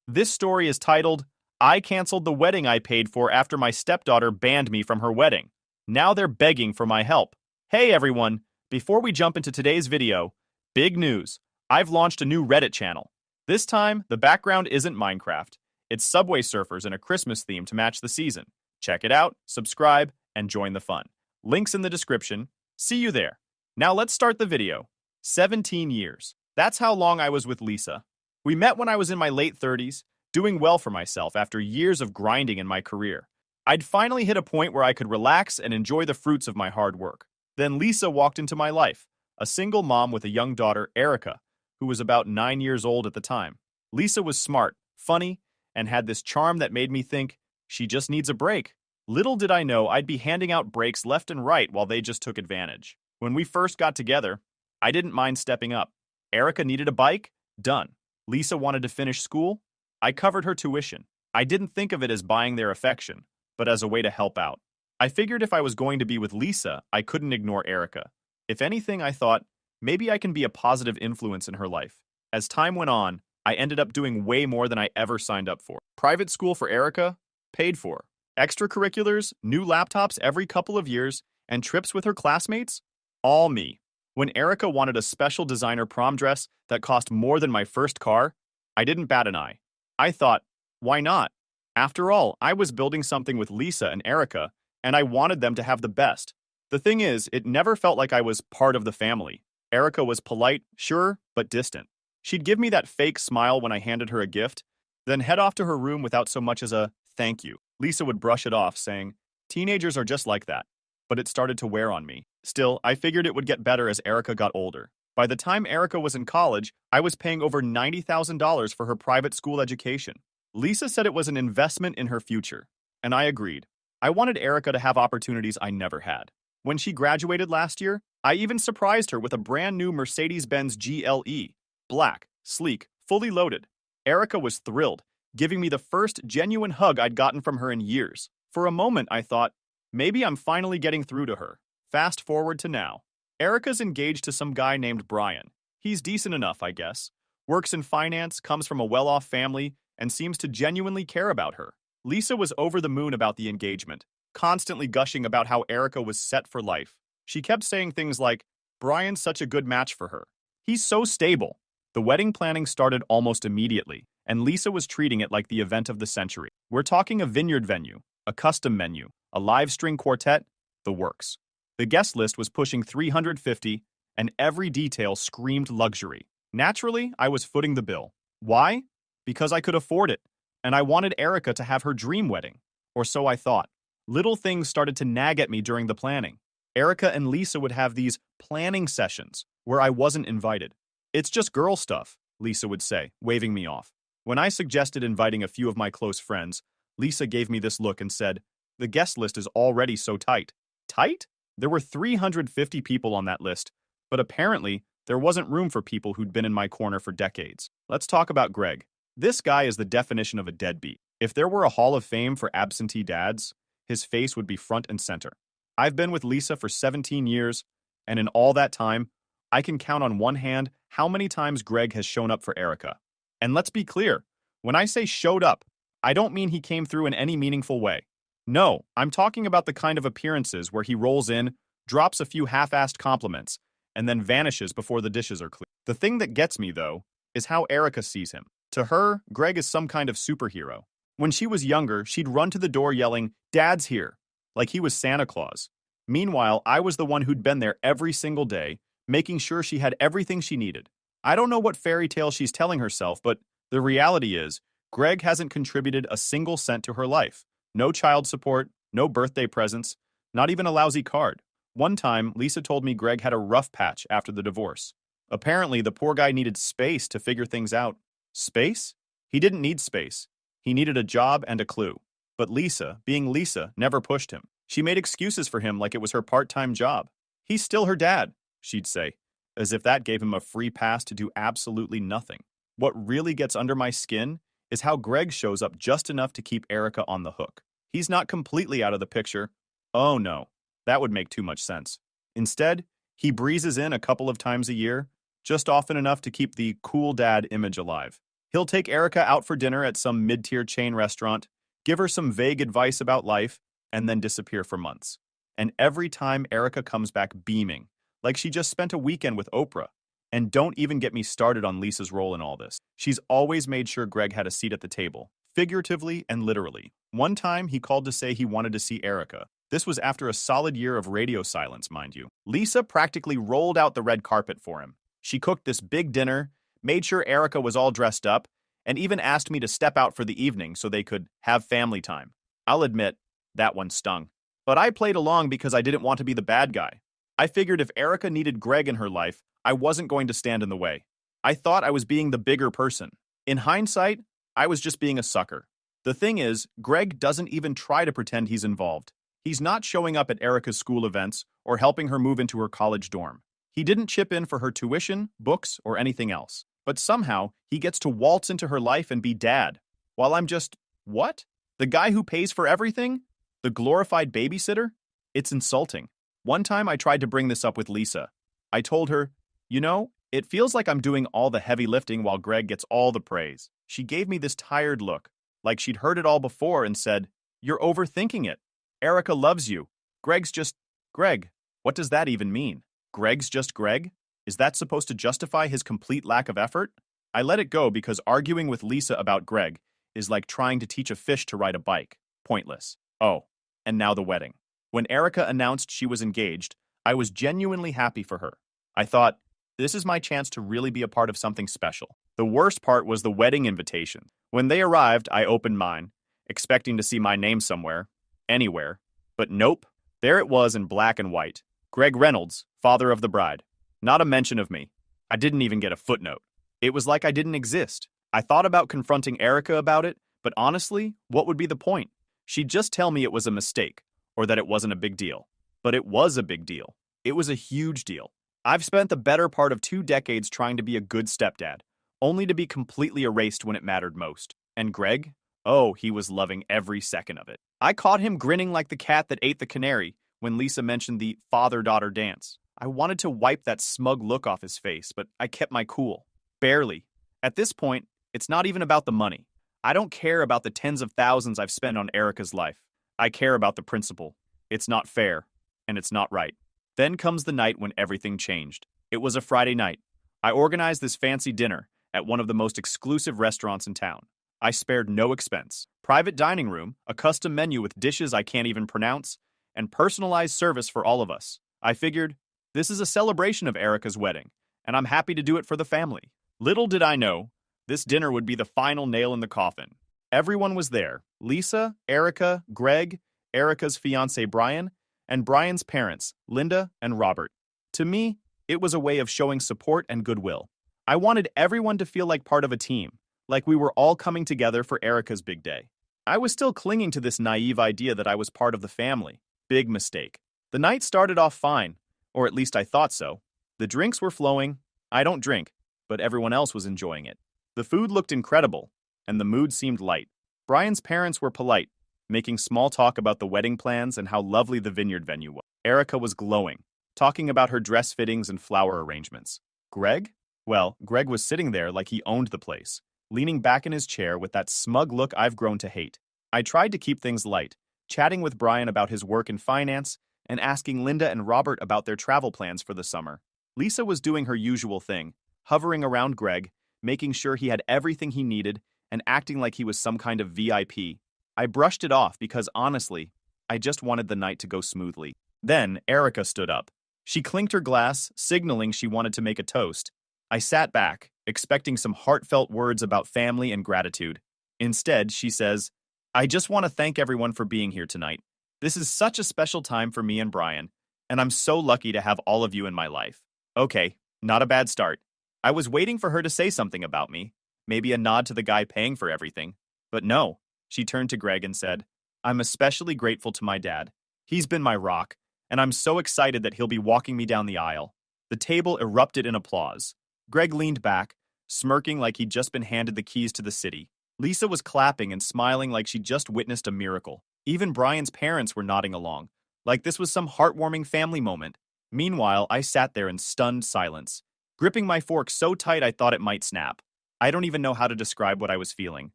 This story is titled, I Canceled the Wedding I Paid for After My Stepdaughter Banned Me from Her Wedding. Now they're begging for my help. Hey everyone, before we jump into today's video, big news. I've launched a new Reddit channel. This time, the background isn't Minecraft. It's Subway Surfers in a Christmas theme to match the season. Check it out, subscribe, and join the fun. Links in the description. See you there. Now let's start the video. 17 years. That's how long I was with Lisa. We met when I was in my late 30s, doing well for myself after years of grinding in my career. I'd finally hit a point where I could relax and enjoy the fruits of my hard work. Then Lisa walked into my life, a single mom with a young daughter, Erica, who was about 9 years old at the time. Lisa was smart, funny, and had this charm that made me think, she just needs a break. Little did I know I'd be handing out breaks left and right while they just took advantage. When we first got together, I didn't mind stepping up. Erica needed a bike? Done. Lisa wanted to finish school? I covered her tuition. I didn't think of it as buying their affection, but as a way to help out. I figured if I was going to be with Lisa, I couldn't ignore Erica. If anything, I thought, maybe I can be a positive influence in her life. As time went on, I ended up doing way more than I ever signed up for. Private school for Erica? Paid for. Extracurriculars, new laptops every couple of years, and trips with her classmates? All me. When Erica wanted a special designer prom dress that cost more than my first car, I didn't bat an eye. I thought, why not? After all, I was building something with Lisa and Erica, and I wanted them to have the best. The thing is, it never felt like I was part of the family. Erica was polite, sure, but distant. She'd give me that fake smile when I handed her a gift, then head off to her room without so much as a thank you. Lisa would brush it off, saying, teenagers are just like that. But it started to wear on me. Still, I figured it would get better as Erica got older. By the time Erica was in college, I was paying over $90,000 for her private school education. Lisa said it was an investment in her future, and I agreed. I wanted Erica to have opportunities I never had. When she graduated last year, I even surprised her with a brand new Mercedes-Benz GLE. Black, sleek, fully loaded. Erica was thrilled, giving me the first genuine hug I'd gotten from her in years. For a moment, I thought, maybe I'm finally getting through to her. Fast forward to now. Erica's engaged to some guy named Brian. He's decent enough, I guess. Works in finance, comes from a well-off family, and seems to genuinely care about her. Lisa was over the moon about the engagement, constantly gushing about how Erica was set for life. She kept saying things like, Brian's such a good match for her. He's so stable. The wedding planning started almost immediately, and Lisa was treating it like the event of the century. We're talking a vineyard venue, a custom menu, a live string quartet, the works. The guest list was pushing 350, and every detail screamed luxury. Naturally, I was footing the bill. Why? Because I could afford it, and I wanted Erica to have her dream wedding. Or so I thought. Little things started to nag at me during the planning. Erica and Lisa would have these planning sessions where I wasn't invited. It's just girl stuff, Lisa would say, waving me off. When I suggested inviting a few of my close friends, Lisa gave me this look and said, the guest list is already so tight. Tight? There were 350 people on that list, but apparently there wasn't room for people who'd been in my corner for decades. Let's talk about Greg. This guy is the definition of a deadbeat. If there were a Hall of Fame for absentee dads, his face would be front and center. I've been with Lisa for 17 years, and in all that time, I can count on one hand how many times Greg has shown up for Erica. And let's be clear, when I say showed up, I don't mean he came through in any meaningful way. No, I'm talking about the kind of appearances where he rolls in, drops a few half-assed compliments, and then vanishes before the dishes are clean. The thing that gets me, though, is how Erica sees him. To her, Greg is some kind of superhero. When she was younger, she'd run to the door yelling, Dad's here, like he was Santa Claus. Meanwhile, I was the one who'd been there every single day, making sure she had everything she needed. I don't know what fairy tale she's telling herself, but the reality is, Greg hasn't contributed a single cent to her life. No child support, no birthday presents, not even a lousy card. One time, Lisa told me Greg had a rough patch after the divorce. Apparently, the poor guy needed space to figure things out. Space? He didn't need space. He needed a job and a clue. But Lisa, being Lisa, never pushed him. She made excuses for him like it was her part-time job. He's still her dad, she'd say, as if that gave him a free pass to do absolutely nothing. What really gets under my skin is how Greg shows up just enough to keep Erica on the hook. He's not completely out of the picture. Oh no, that would make too much sense. Instead, he breezes in a couple of times a year, just often enough to keep the cool dad image alive. He'll take Erica out for dinner at some mid-tier chain restaurant, give her some vague advice about life, and then disappear for months. And every time Erica comes back beaming, like she just spent a weekend with Oprah. And don't even get me started on Lisa's role in all this. She's always made sure Greg had a seat at the table, figuratively and literally. One time, he called to say he wanted to see Erica. This was after a solid year of radio silence, mind you. Lisa practically rolled out the red carpet for him. She cooked this big dinner, made sure Erica was all dressed up, and even asked me to step out for the evening so they could have family time. I'll admit, that one stung. But I played along because I didn't want to be the bad guy. I figured if Erica needed Greg in her life, I wasn't going to stand in the way. I thought I was being the bigger person. In hindsight, I was just being a sucker. The thing is, Greg doesn't even try to pretend he's involved. He's not showing up at Erica's school events or helping her move into her college dorm. He didn't chip in for her tuition, books, or anything else. But somehow, he gets to waltz into her life and be dad. While I'm just, what? The guy who pays for everything? The glorified babysitter? It's insulting. One time I tried to bring this up with Lisa. I told her, you know, it feels like I'm doing all the heavy lifting while Greg gets all the praise. She gave me this tired look, like she'd heard it all before and said, you're overthinking it. Erica loves you. Greg's just Greg. What does that even mean? Greg's just Greg? Is that supposed to justify his complete lack of effort? I let it go because arguing with Lisa about Greg is like trying to teach a fish to ride a bike. Pointless. Oh, and now the wedding. When Erica announced she was engaged, I was genuinely happy for her. I thought, this is my chance to really be a part of something special. The worst part was the wedding invitation. When they arrived, I opened mine, expecting to see my name somewhere, anywhere. But nope, there it was in black and white. Greg Reynolds, father of the bride. Not a mention of me. I didn't even get a footnote. It was like I didn't exist. I thought about confronting Erica about it, but honestly, what would be the point? She'd just tell me it was a mistake, or that it wasn't a big deal. But it was a big deal. It was a huge deal. I've spent the better part of 2 decades trying to be a good stepdad, only to be completely erased when it mattered most. And Greg? Oh, he was loving every second of it. I caught him grinning like the cat that ate the canary when Lisa mentioned the father-daughter dance. I wanted to wipe that smug look off his face, but I kept my cool. Barely. At this point, it's not even about the money. I don't care about the tens of thousands I've spent on Erica's life. I care about the principle. It's not fair, and it's not right. Then comes the night when everything changed. It was a Friday night. I organized this fancy dinner at one of the most exclusive restaurants in town. I spared no expense. Private dining room, a custom menu with dishes I can't even pronounce, and personalized service for all of us. I figured, this is a celebration of Erica's wedding, and I'm happy to do it for the family. Little did I know, this dinner would be the final nail in the coffin. Everyone was there. Lisa, Erica, Greg, Erica's fiancé Brian, and Brian's parents, Linda and Robert. To me, it was a way of showing support and goodwill. I wanted everyone to feel like part of a team, like we were all coming together for Erica's big day. I was still clinging to this naive idea that I was part of the family. Big mistake. The night started off fine, or at least I thought so. The drinks were flowing. I don't drink, but everyone else was enjoying it. The food looked incredible, and the mood seemed light. Brian's parents were polite, making small talk about the wedding plans and how lovely the vineyard venue was. Erica was glowing, talking about her dress fittings and flower arrangements. Greg? Well, Greg was sitting there like he owned the place, leaning back in his chair with that smug look I've grown to hate. I tried to keep things light, chatting with Brian about his work in finance and asking Linda and Robert about their travel plans for the summer. Lisa was doing her usual thing, hovering around Greg, making sure he had everything he needed and acting like he was some kind of VIP. I brushed it off because, honestly, I just wanted the night to go smoothly. Then, Erica stood up. She clinked her glass, signaling she wanted to make a toast. I sat back, expecting some heartfelt words about family and gratitude. Instead, she says, I just want to thank everyone for being here tonight. This is such a special time for me and Brian, and I'm so lucky to have all of you in my life. Okay, not a bad start. I was waiting for her to say something about me, maybe a nod to the guy paying for everything. But no. She turned to Greg and said, I'm especially grateful to my dad. He's been my rock, and I'm so excited that he'll be walking me down the aisle. The table erupted in applause. Greg leaned back, smirking like he'd just been handed the keys to the city. Lisa was clapping and smiling like she'd just witnessed a miracle. Even Brian's parents were nodding along, like this was some heartwarming family moment. Meanwhile, I sat there in stunned silence, gripping my fork so tight I thought it might snap. I don't even know how to describe what I was feeling.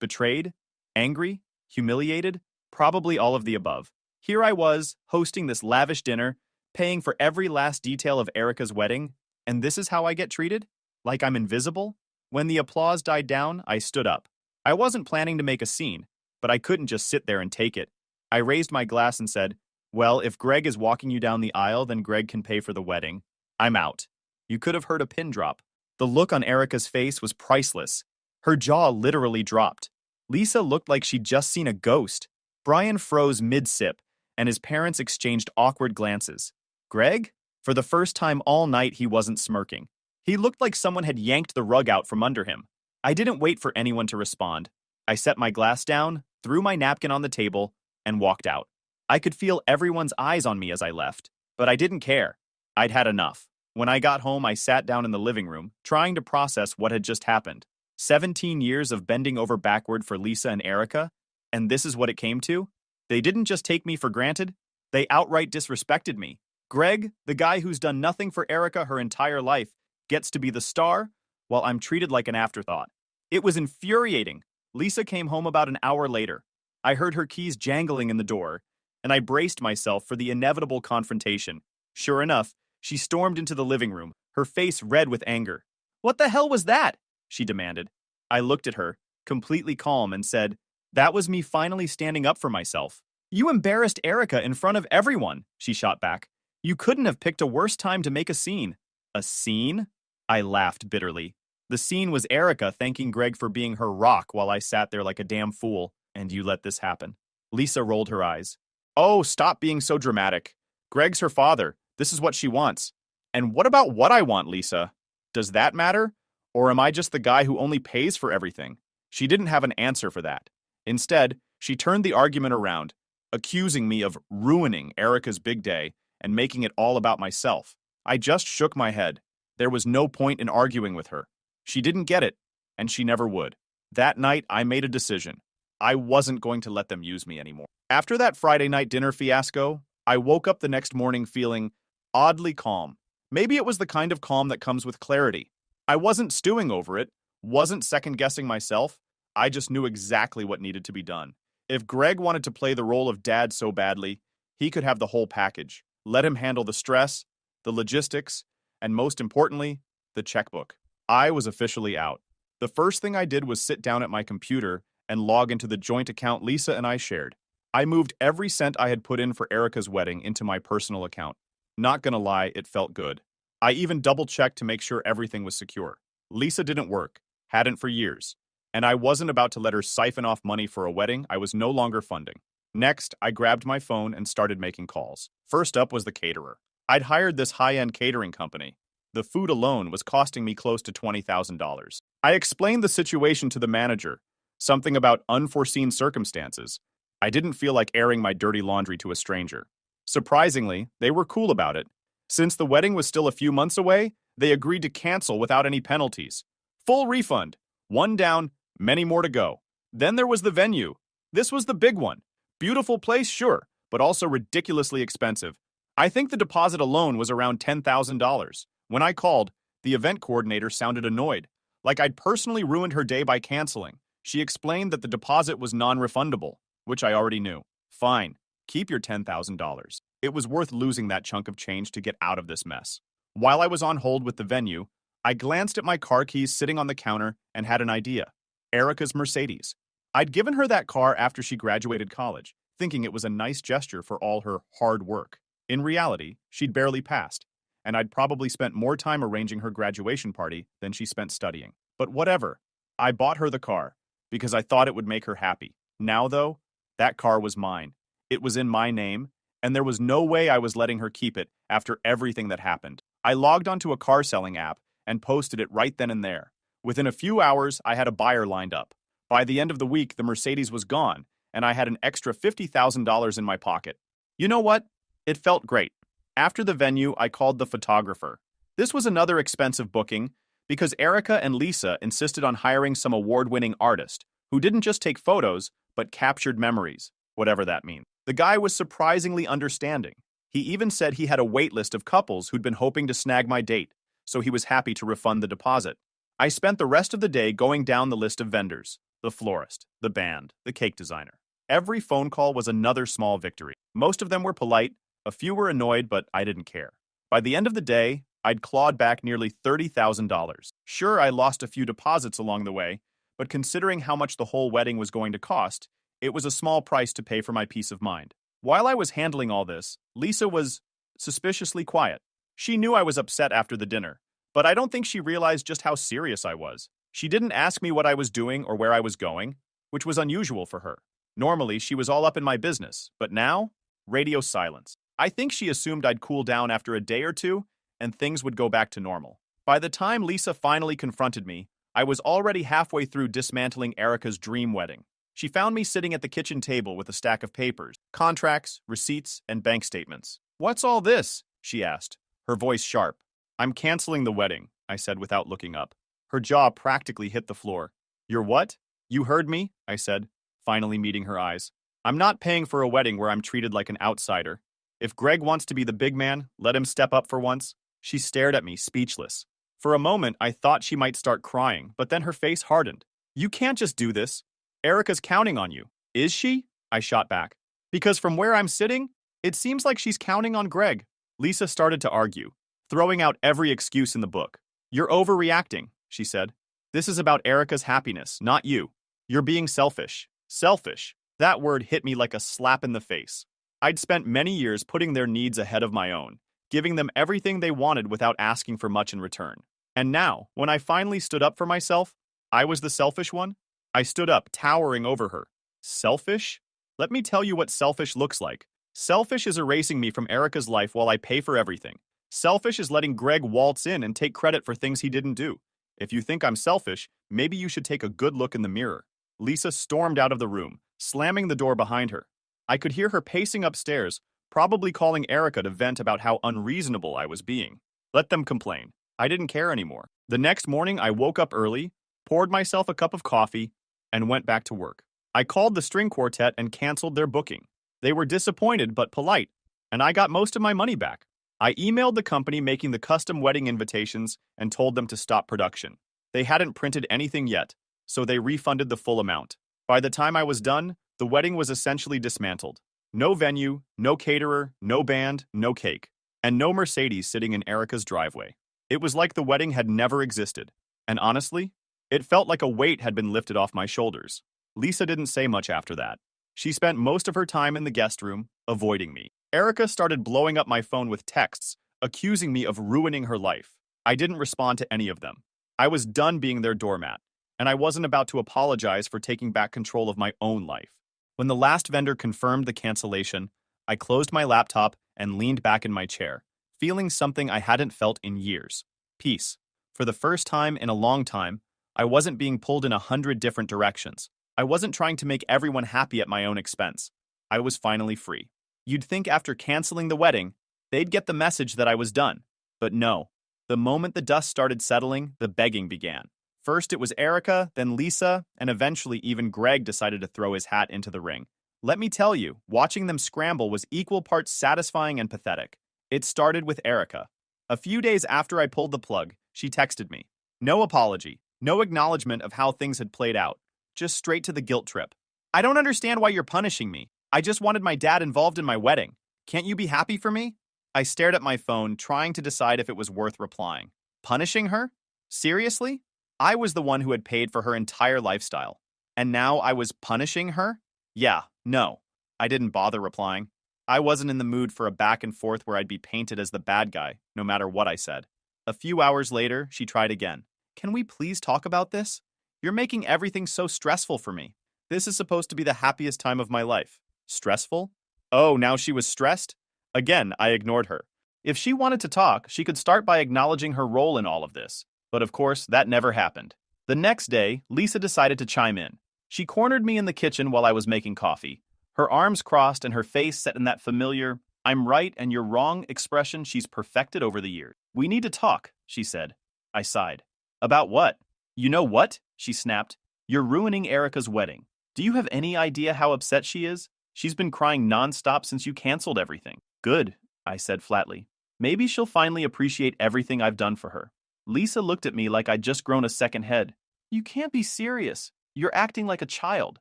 Betrayed? Angry? Humiliated? Probably all of the above. Here I was, hosting this lavish dinner, paying for every last detail of Erica's wedding, and this is how I get treated? Like I'm invisible? When the applause died down, I stood up. I wasn't planning to make a scene, but I couldn't just sit there and take it. I raised my glass and said, "Well, if Greg is walking you down the aisle, then Greg can pay for the wedding. I'm out." You could have heard a pin drop. The look on Erica's face was priceless. Her jaw literally dropped. Lisa looked like she'd just seen a ghost. Brian froze mid-sip, and his parents exchanged awkward glances. Greg? For the first time all night, he wasn't smirking. He looked like someone had yanked the rug out from under him. I didn't wait for anyone to respond. I set my glass down, threw my napkin on the table, and walked out. I could feel everyone's eyes on me as I left, but I didn't care. I'd had enough. When I got home, I sat down in the living room, trying to process what had just happened. 17 years of bending over backward for Lisa and Erica, and this is what it came to? They didn't just take me for granted, they outright disrespected me. Greg, the guy who's done nothing for Erica her entire life, gets to be the star, while I'm treated like an afterthought. It was infuriating. Lisa came home about an hour later. I heard her keys jangling in the door, and I braced myself for the inevitable confrontation. Sure enough, she stormed into the living room, her face red with anger. "What the hell was that?" she demanded. I looked at her, completely calm, and said, "That was me finally standing up for myself." "You embarrassed Erica in front of everyone," she shot back. "You couldn't have picked a worse time to make a scene." "A scene?" I laughed bitterly. The scene was Erica thanking Greg for being her rock while I sat there like a damn fool. "And you let this happen." Lisa rolled her eyes. "Oh, stop being so dramatic. Greg's her father. This is what she wants." "And what about what I want, Lisa? Does that matter? Or am I just the guy who only pays for everything?" She didn't have an answer for that. Instead, she turned the argument around, accusing me of ruining Erica's big day and making it all about myself. I just shook my head. There was no point in arguing with her. She didn't get it, and she never would. That night, I made a decision. I wasn't going to let them use me anymore. After that Friday night dinner fiasco, I woke up the next morning feeling oddly calm. Maybe it was the kind of calm that comes with clarity. I wasn't stewing over it, wasn't second-guessing myself. I just knew exactly what needed to be done. If Greg wanted to play the role of dad so badly, he could have the whole package. Let him handle the stress, the logistics, and most importantly, the checkbook. I was officially out. The first thing I did was sit down at my computer and log into the joint account Lisa and I shared. I moved every cent I had put in for Erica's wedding into my personal account. Not gonna lie, it felt good. I even double-checked to make sure everything was secure. Lisa didn't work, hadn't for years, and I wasn't about to let her siphon off money for a wedding I was no longer funding. Next, I grabbed my phone and started making calls. First up was the caterer. I'd hired this high-end catering company. The food alone was costing me close to $20,000. I explained the situation to the manager, something about unforeseen circumstances. I didn't feel like airing my dirty laundry to a stranger. Surprisingly, they were cool about it. Since the wedding was still a few months away, they agreed to cancel without any penalties. Full refund. One down, many more to go. Then there was the venue. This was the big one. Beautiful place, sure, but also ridiculously expensive. I think the deposit alone was around $10,000. When I called, the event coordinator sounded annoyed, like I'd personally ruined her day by canceling. She explained that the deposit was non-refundable, which I already knew. Fine, keep your $10,000. It was worth losing that chunk of change to get out of this mess. While I was on hold with the venue, I glanced at my car keys sitting on the counter and had an idea. Erica's Mercedes. I'd given her that car after she graduated college, thinking it was a nice gesture for all her hard work. In reality, she'd barely passed, and I'd probably spent more time arranging her graduation party than she spent studying. But whatever. I bought her the car, because I thought it would make her happy. Now, though, that car was mine. It was in my name, and there was no way I was letting her keep it after everything that happened. I logged onto a car-selling app and posted it right then and there. Within a few hours, I had a buyer lined up. By the end of the week, the Mercedes was gone, and I had an extra $50,000 in my pocket. You know what? It felt great. After the venue, I called the photographer. This was another expensive booking because Erica and Lisa insisted on hiring some award-winning artist who didn't just take photos, but captured memories, whatever that means. The guy was surprisingly understanding. He even said he had a wait list of couples who'd been hoping to snag my date, so he was happy to refund the deposit. I spent the rest of the day going down the list of vendors, the florist, the band, the cake designer. Every phone call was another small victory. Most of them were polite, a few were annoyed, but I didn't care. By the end of the day, I'd clawed back nearly $30,000. Sure, I lost a few deposits along the way, but considering how much the whole wedding was going to cost, it was a small price to pay for my peace of mind. While I was handling all this, Lisa was suspiciously quiet. She knew I was upset after the dinner, but I don't think she realized just how serious I was. She didn't ask me what I was doing or where I was going, which was unusual for her. Normally, she was all up in my business, but now, radio silence. I think she assumed I'd cool down after a day or two, and things would go back to normal. By the time Lisa finally confronted me, I was already halfway through dismantling Erica's dream wedding. She found me sitting at the kitchen table with a stack of papers, contracts, receipts, and bank statements. "What's all this?" she asked, her voice sharp. "I'm canceling the wedding," I said without looking up. Her jaw practically hit the floor. "You're what?" "You heard me," I said, finally meeting her eyes. "I'm not paying for a wedding where I'm treated like an outsider. If Greg wants to be the big man, let him step up for once." She stared at me, speechless. For a moment, I thought she might start crying, but then her face hardened. "You can't just do this. Erica's counting on you." "Is she?" I shot back. "Because from where I'm sitting, it seems like she's counting on Greg." Lisa started to argue, throwing out every excuse in the book. "You're overreacting," she said. "This is about Erica's happiness, not you. You're being selfish." Selfish. That word hit me like a slap in the face. I'd spent many years putting their needs ahead of my own, giving them everything they wanted without asking for much in return. And now, when I finally stood up for myself, I was the selfish one? I stood up, towering over her. Selfish? Let me tell you what selfish looks like. Selfish is erasing me from Erica's life while I pay for everything. Selfish is letting Greg waltz in and take credit for things he didn't do. If you think I'm selfish, maybe you should take a good look in the mirror. Lisa stormed out of the room, slamming the door behind her. I could hear her pacing upstairs, probably calling Erica to vent about how unreasonable I was being. Let them complain. I didn't care anymore. The next morning, I woke up early, poured myself a cup of coffee, and went back to work. I called the string quartet and canceled their booking. They were disappointed but polite, and I got most of my money back. I emailed the company making the custom wedding invitations and told them to stop production. They hadn't printed anything yet, so they refunded the full amount. By the time I was done, the wedding was essentially dismantled. No venue, no caterer, no band, no cake, and no Mercedes sitting in Erica's driveway. It was like the wedding had never existed. And honestly, it felt like a weight had been lifted off my shoulders. Lisa didn't say much after that. She spent most of her time in the guest room, avoiding me. Erica started blowing up my phone with texts, accusing me of ruining her life. I didn't respond to any of them. I was done being their doormat, and I wasn't about to apologize for taking back control of my own life. When the last vendor confirmed the cancellation, I closed my laptop and leaned back in my chair, feeling something I hadn't felt in years. Peace. For the first time in a long time, I wasn't being pulled in 100 different directions. I wasn't trying to make everyone happy at my own expense. I was finally free. You'd think after canceling the wedding, they'd get the message that I was done. But no. The moment the dust started settling, the begging began. First it was Erica, then Lisa, and eventually even Greg decided to throw his hat into the ring. Let me tell you, watching them scramble was equal parts satisfying and pathetic. It started with Erica. A few days after I pulled the plug, she texted me. No apology, no acknowledgement of how things had played out. Just straight to the guilt trip. "I don't understand why you're punishing me. I just wanted my dad involved in my wedding. Can't you be happy for me?" I stared at my phone, trying to decide if it was worth replying. Punishing her? Seriously? I was the one who had paid for her entire lifestyle. And now I was punishing her? Yeah, no. I didn't bother replying. I wasn't in the mood for a back and forth where I'd be painted as the bad guy, no matter what I said. A few hours later, she tried again. "Can we please talk about this? You're making everything so stressful for me. This is supposed to be the happiest time of my life." Stressful? Oh, now she was stressed? Again, I ignored her. If she wanted to talk, she could start by acknowledging her role in all of this. But of course, that never happened. The next day, Lisa decided to chime in. She cornered me in the kitchen while I was making coffee. Her arms crossed and her face set in that familiar, "I'm right and you're wrong" expression she's perfected over the years. "We need to talk," she said. I sighed. "About what?" "You know what?" she snapped. "You're ruining Erica's wedding. Do you have any idea how upset she is? She's been crying nonstop since you canceled everything." "Good," I said flatly. "Maybe she'll finally appreciate everything I've done for her." Lisa looked at me like I'd just grown a second head. You can't be serious. You're acting like a child.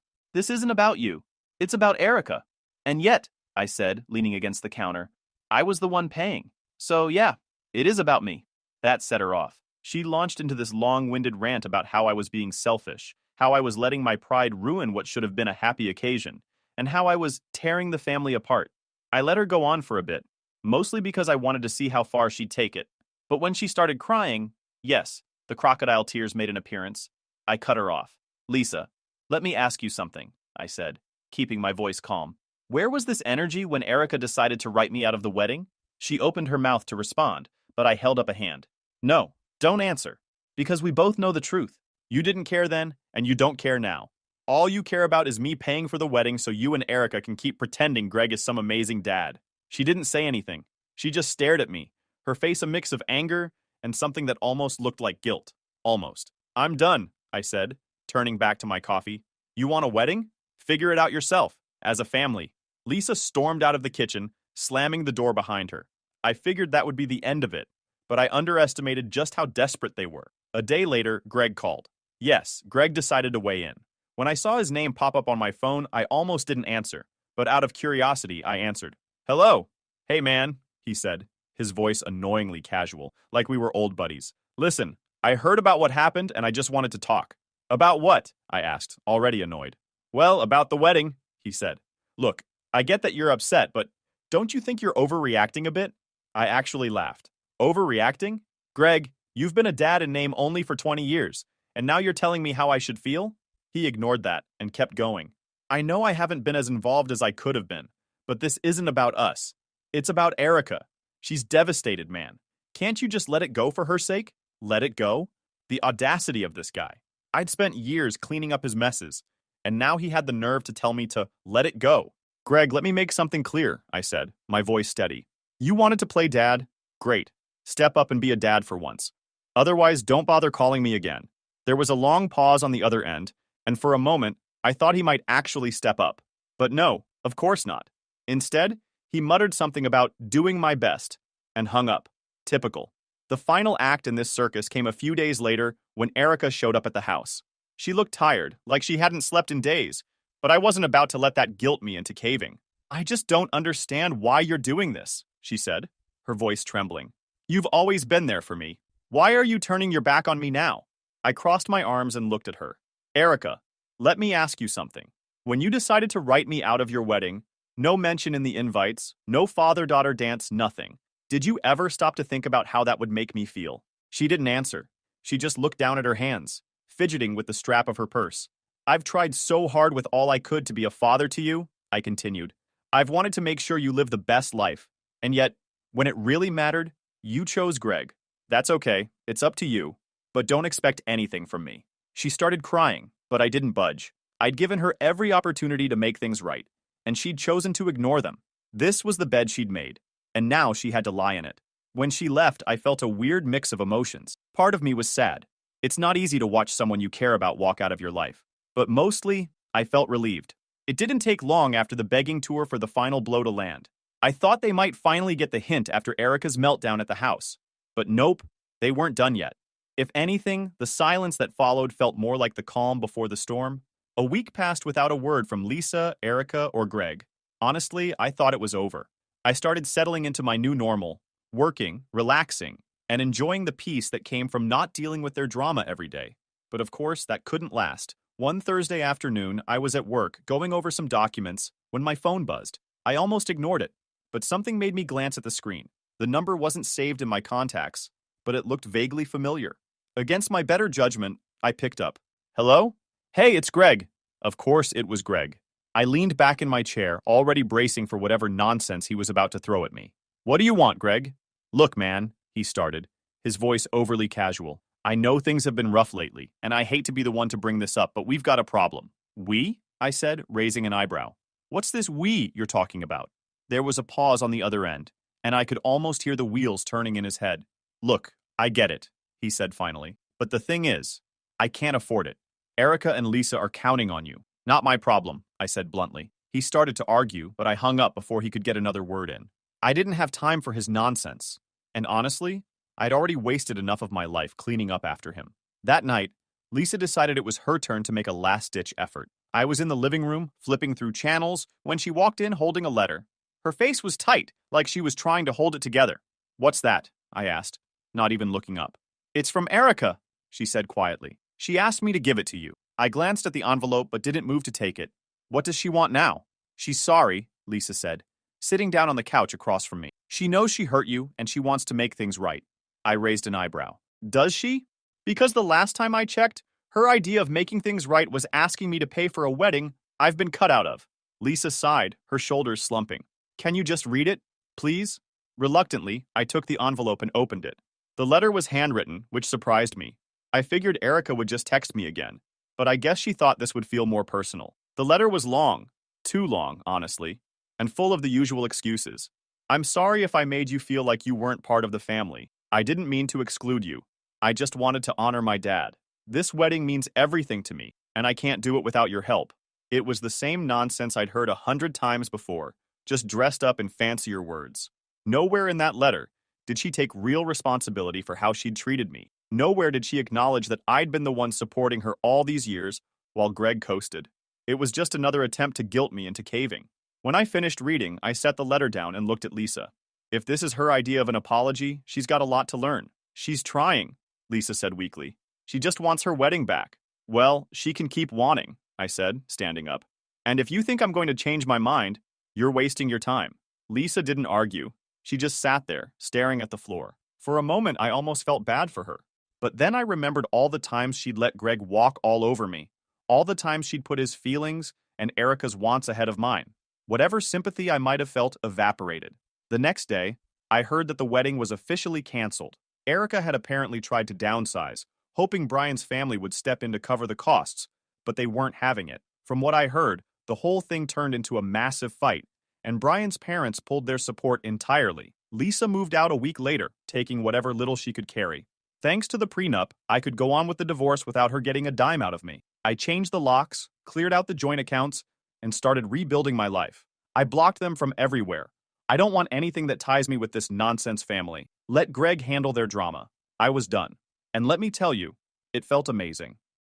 This isn't about you. It's about Erica. And yet, I said, leaning against the counter, I was the one paying. So yeah, it is about me. That set her off. She launched into this long-winded rant about how I was being selfish, how I was letting my pride ruin what should have been a happy occasion, and how I was tearing the family apart. I let her go on for a bit, mostly because I wanted to see how far she'd take it. But when she started crying, yes, the crocodile tears made an appearance, I cut her off. Lisa, let me ask you something, I said, keeping my voice calm. Where was this energy when Erica decided to write me out of the wedding? She opened her mouth to respond, but I held up a hand. No, don't answer, because we both know the truth. You didn't care then, and you don't care now. All you care about is me paying for the wedding so you and Erica can keep pretending Greg is some amazing dad. She didn't say anything. She just stared at me, her face a mix of anger and something that almost looked like guilt. Almost. I'm done, I said, turning back to my coffee. You want a wedding? Figure it out yourself, as a family. Lisa stormed out of the kitchen, slamming the door behind her. I figured that would be the end of it, but I underestimated just how desperate they were. A day later, Greg called. Yes, Greg decided to weigh in. When I saw his name pop up on my phone, I almost didn't answer, but out of curiosity, I answered. Hello. Hey, man, he said, his voice annoyingly casual, like we were old buddies. Listen, I heard about what happened and I just wanted to talk. About what? I asked, already annoyed. Well, about the wedding, he said. Look, I get that you're upset, but don't you think you're overreacting a bit? I actually laughed. Overreacting? Greg, you've been a dad in name only for 20 years, and now you're telling me how I should feel? He ignored that and kept going. I know I haven't been as involved as I could have been, but this isn't about us. It's about Erica. She's devastated, man. Can't you just let it go for her sake? Let it go? The audacity of this guy. I'd spent years cleaning up his messes, and now he had the nerve to tell me to let it go. Greg, let me make something clear, I said, my voice steady. You wanted to play dad? Great. Step up and be a dad for once. Otherwise, don't bother calling me again. There was a long pause on the other end, and for a moment, I thought he might actually step up. But no, of course not. Instead, he muttered something about doing my best, and hung up. Typical. The final act in this circus came a few days later when Erica showed up at the house. She looked tired, like she hadn't slept in days, but I wasn't about to let that guilt me into caving. I just don't understand why you're doing this, she said, her voice trembling. You've always been there for me. Why are you turning your back on me now? I crossed my arms and looked at her. Erica, let me ask you something. When you decided to write me out of your wedding, no mention in the invites, no father-daughter dance, nothing. Did you ever stop to think about how that would make me feel? She didn't answer. She just looked down at her hands, fidgeting with the strap of her purse. I've tried so hard with all I could to be a father to you, I continued. I've wanted to make sure you live the best life. And yet, when it really mattered, you chose Greg. That's okay. It's up to you. But don't expect anything from me. She started crying, but I didn't budge. I'd given her every opportunity to make things right, and she'd chosen to ignore them. This was the bed she'd made, and now she had to lie in it. When she left, I felt a weird mix of emotions. Part of me was sad. It's not easy to watch someone you care about walk out of your life. But mostly, I felt relieved. It didn't take long after the begging tour for the final blow to land. I thought they might finally get the hint after Erica's meltdown at the house. But nope, they weren't done yet. If anything, the silence that followed felt more like the calm before the storm. A week passed without a word from Lisa, Erica, or Greg. Honestly, I thought it was over. I started settling into my new normal, working, relaxing, and enjoying the peace that came from not dealing with their drama every day. But of course, that couldn't last. One Thursday afternoon, I was at work, going over some documents, when my phone buzzed. I almost ignored it, but something made me glance at the screen. The number wasn't saved in my contacts, but it looked vaguely familiar. Against my better judgment, I picked up. Hello? Hey, it's Greg. Of course it was Greg. I leaned back in my chair, already bracing for whatever nonsense he was about to throw at me. What do you want, Greg? Look, man, he started, his voice overly casual. I know things have been rough lately, and I hate to be the one to bring this up, but we've got a problem. We? I said, raising an eyebrow. What's this we you're talking about? There was a pause on the other end, and I could almost hear the wheels turning in his head. Look, I get it, he said finally. But the thing is, I can't afford it. Erica and Lisa are counting on you. Not my problem, I said bluntly. He started to argue, but I hung up before he could get another word in. I didn't have time for his nonsense. And honestly, I'd already wasted enough of my life cleaning up after him. That night, Lisa decided it was her turn to make a last-ditch effort. I was in the living room, flipping through channels, when she walked in holding a letter. Her face was tight, like she was trying to hold it together. "What's that?" I asked, not even looking up. "It's from Erica," she said quietly. "She asked me to give it to you." I glanced at the envelope but didn't move to take it. "What does she want now?" "She's sorry," Lisa said, sitting down on the couch across from me. "She knows she hurt you and she wants to make things right." I raised an eyebrow. "Does she?" Because the last time I checked, her idea of making things right was asking me to pay for a wedding I've been cut out of. Lisa sighed, her shoulders slumping. "Can you just read it, please?" Reluctantly, I took the envelope and opened it. The letter was handwritten, which surprised me. I figured Erica would just text me again, but I guess she thought this would feel more personal. The letter was long, too long, honestly, and full of the usual excuses. "I'm sorry if I made you feel like you weren't part of the family. I didn't mean to exclude you. I just wanted to honor my dad. This wedding means everything to me, and I can't do it without your help." It was the same nonsense I'd heard 100 times before, just dressed up in fancier words. Nowhere in that letter did she take real responsibility for how she'd treated me. Nowhere did she acknowledge that I'd been the one supporting her all these years while Greg coasted. It was just another attempt to guilt me into caving. When I finished reading, I set the letter down and looked at Lisa. If this is her idea of an apology, she's got a lot to learn. "She's trying," Lisa said weakly. "She just wants her wedding back." "Well, she can keep wanting," I said, standing up. "And if you think I'm going to change my mind, you're wasting your time." Lisa didn't argue. She just sat there, staring at the floor. For a moment, I almost felt bad for her. But then I remembered all the times she'd let Greg walk all over me. All the times she'd put his feelings and Erica's wants ahead of mine. Whatever sympathy I might have felt evaporated. The next day, I heard that the wedding was officially canceled. Erica had apparently tried to downsize, hoping Brian's family would step in to cover the costs, but they weren't having it. From what I heard, the whole thing turned into a massive fight, and Brian's parents pulled their support entirely. Lisa moved out a week later, taking whatever little she could carry. Thanks to the prenup, I could go on with the divorce without her getting a dime out of me. I changed the locks, cleared out the joint accounts, and started rebuilding my life. I blocked them from everywhere. I don't want anything that ties me with this nonsense family. Let Greg handle their drama. I was done. And let me tell you, it felt amazing.